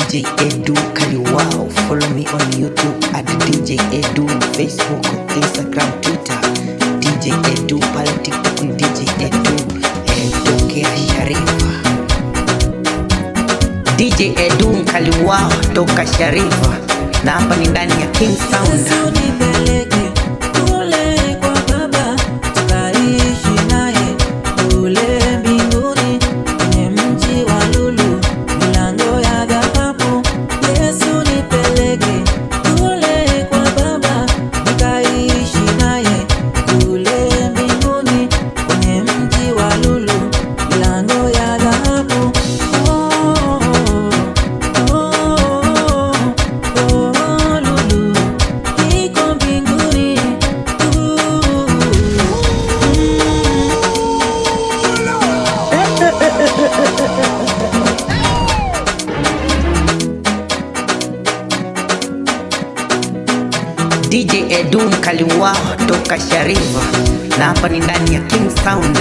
DJ Edu Kaliwao. Follow me on YouTube at DJ Edu, Facebook, Instagram, Twitter. DJ Edu pale TikTok ni DJ Edu tokea Sharifa. DJ Edu Kaliwao toka Sharifa, na hapa ni ndani ya King Sound. DJ Edu Kaliwao toka Sharifa, na hapa ni ndani ya King Sound.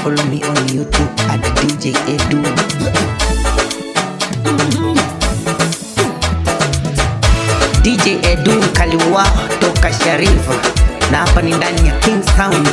follow me on YouTube at DJ Edu. DJ Edu Kaliwa toka Sharifa, na hapa ni ndani ya King Sound.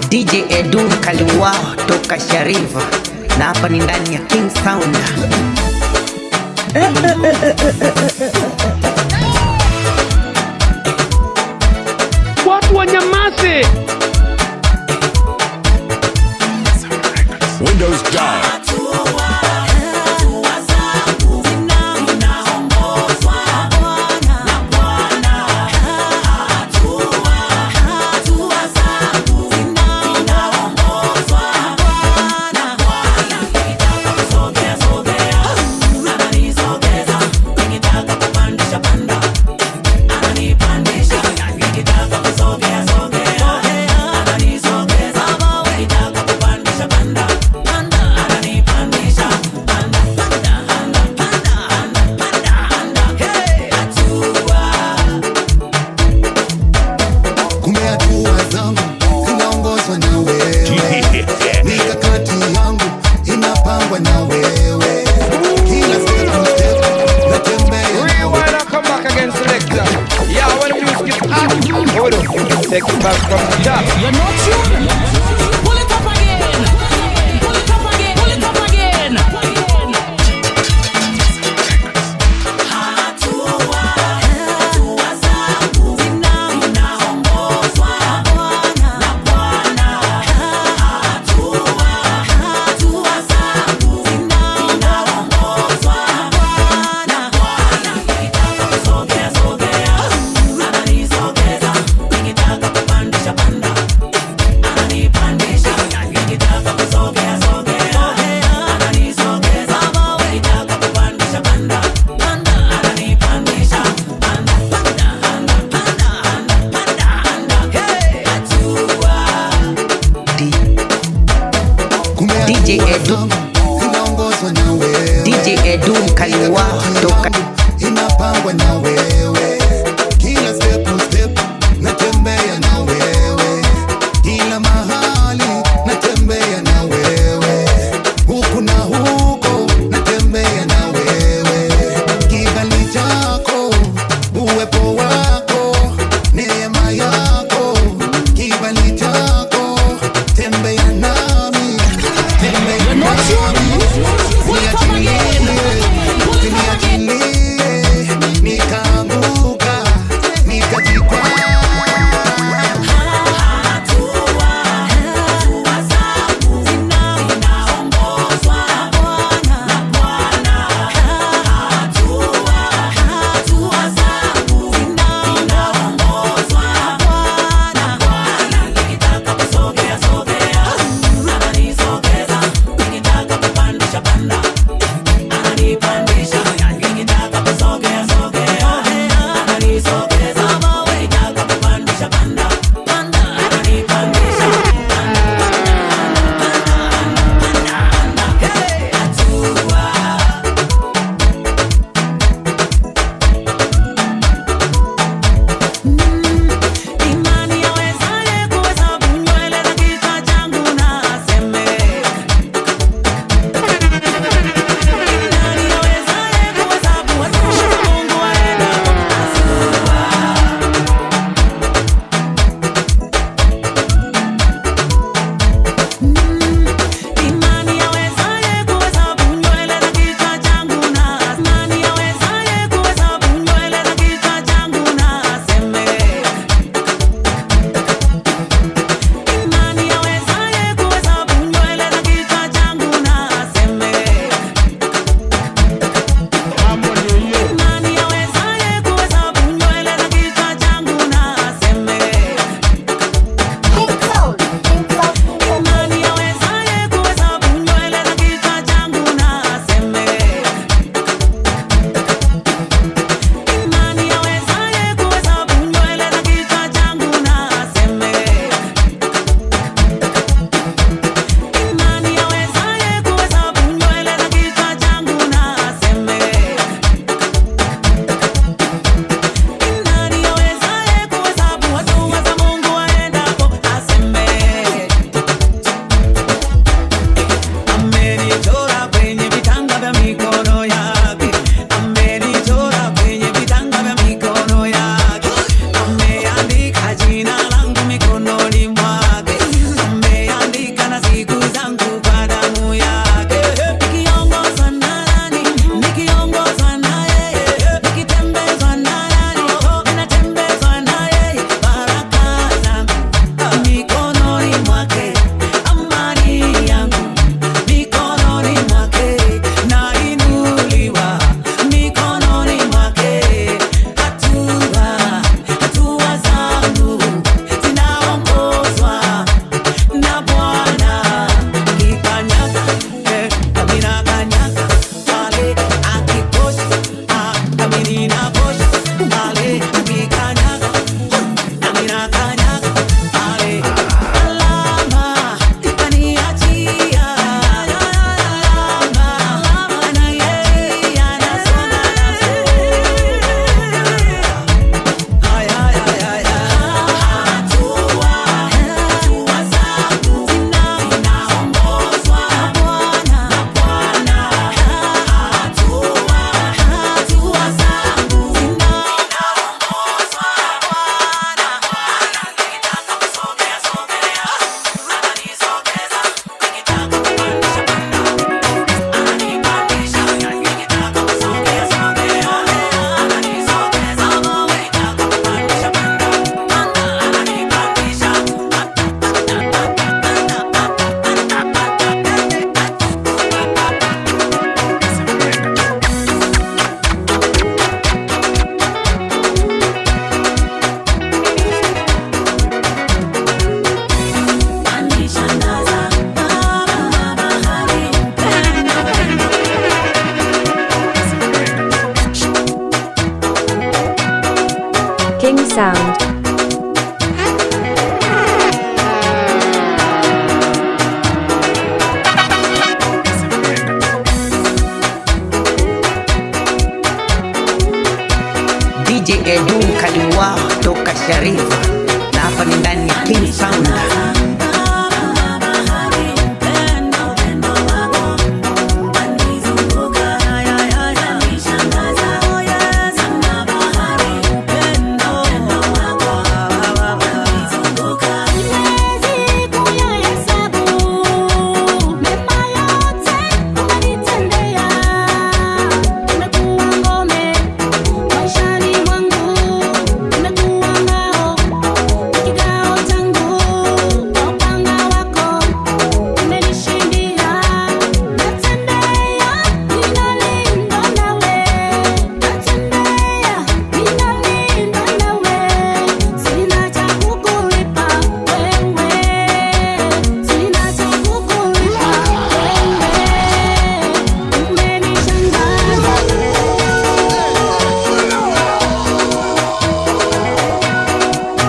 DJ Edu Kaliwa toka Sharifa, na hapa ni ndani ya King Sound. Watu wanyamaze. Windows down. Take it back from the top. You're not tuned. Pull it up again. Pull it up again. Pull it up again. DJ Edu, DJ Edu Kaliwa toka inapangwa na wewe, kila step to step natembea na wewe, kila mahali natembea na wewe, huku na huko natembea na wewe, kibali chako, uwepo wako, neema yako, kibali chako, tembea nami, tembea nami. Pull it up again. Pull it up again. Sound. DJ Edu Kaliwa toka Sharifa na hapa ni ndani ya King Sound.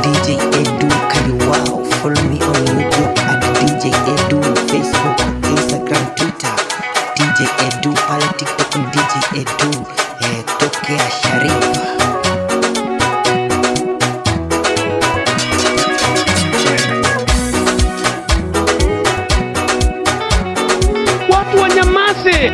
DJ Edu Kaliwa, follow me on YouTube at DJ Edu, Facebook, Instagram, Twitter, DJ Edu pale TikTok ni DJ Edu tokea Sharifa. Watu wanyamaze.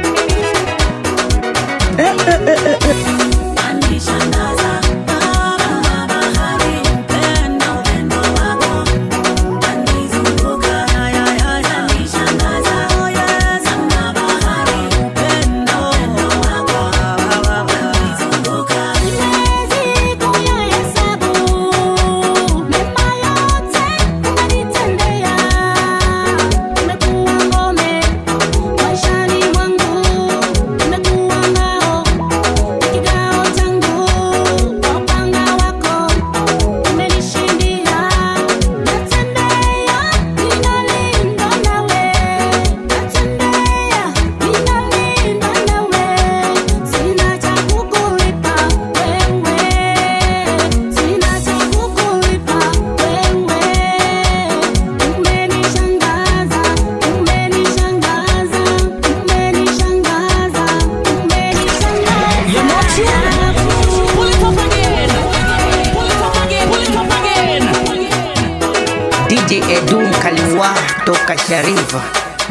DJ Edu Kaliwa toka Sharifa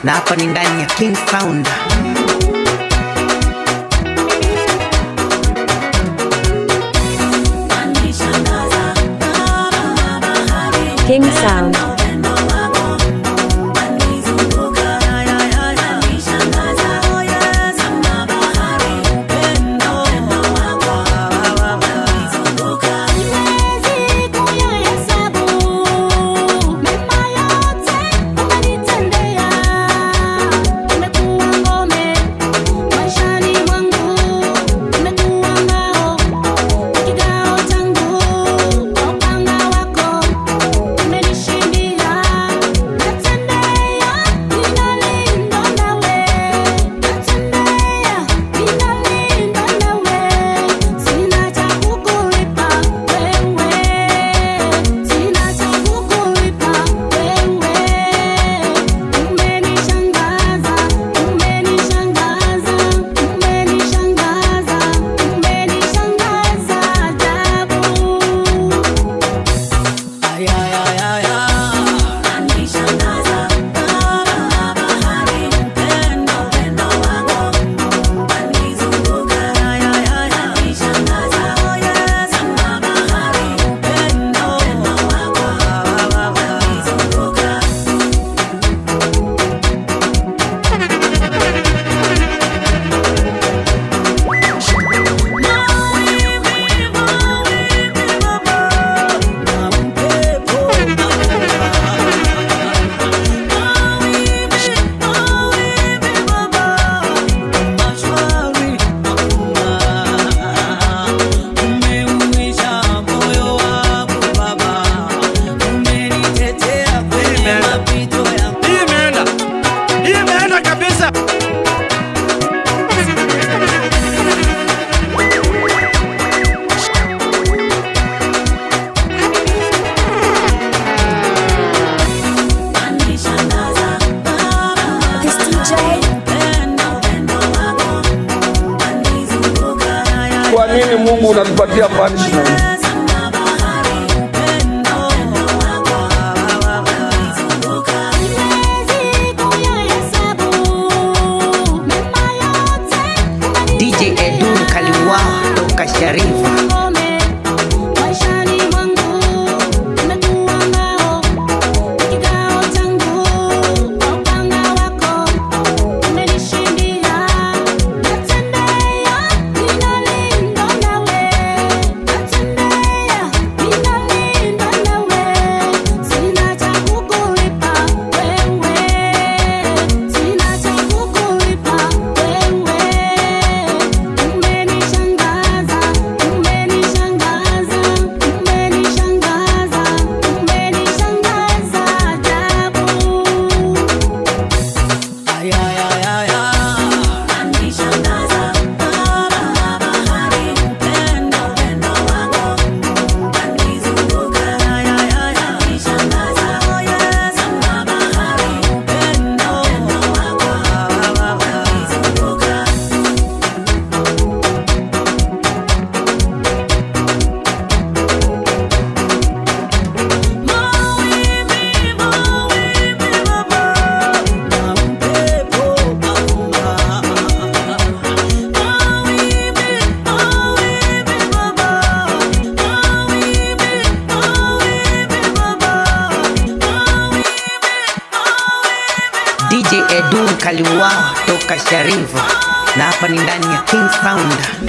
na hapa ni ndani ya King Sound. King Sound. kwa nini Mungu unatupatia punishment? DJ Edu Kaliwa toka Sharifa. DJ Edu Kaliwa toka Sharifa, na hapa ni ndani ya King Sound.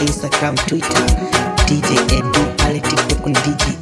Instagram, Twitter, DJ Edu pale TikTok ni DJ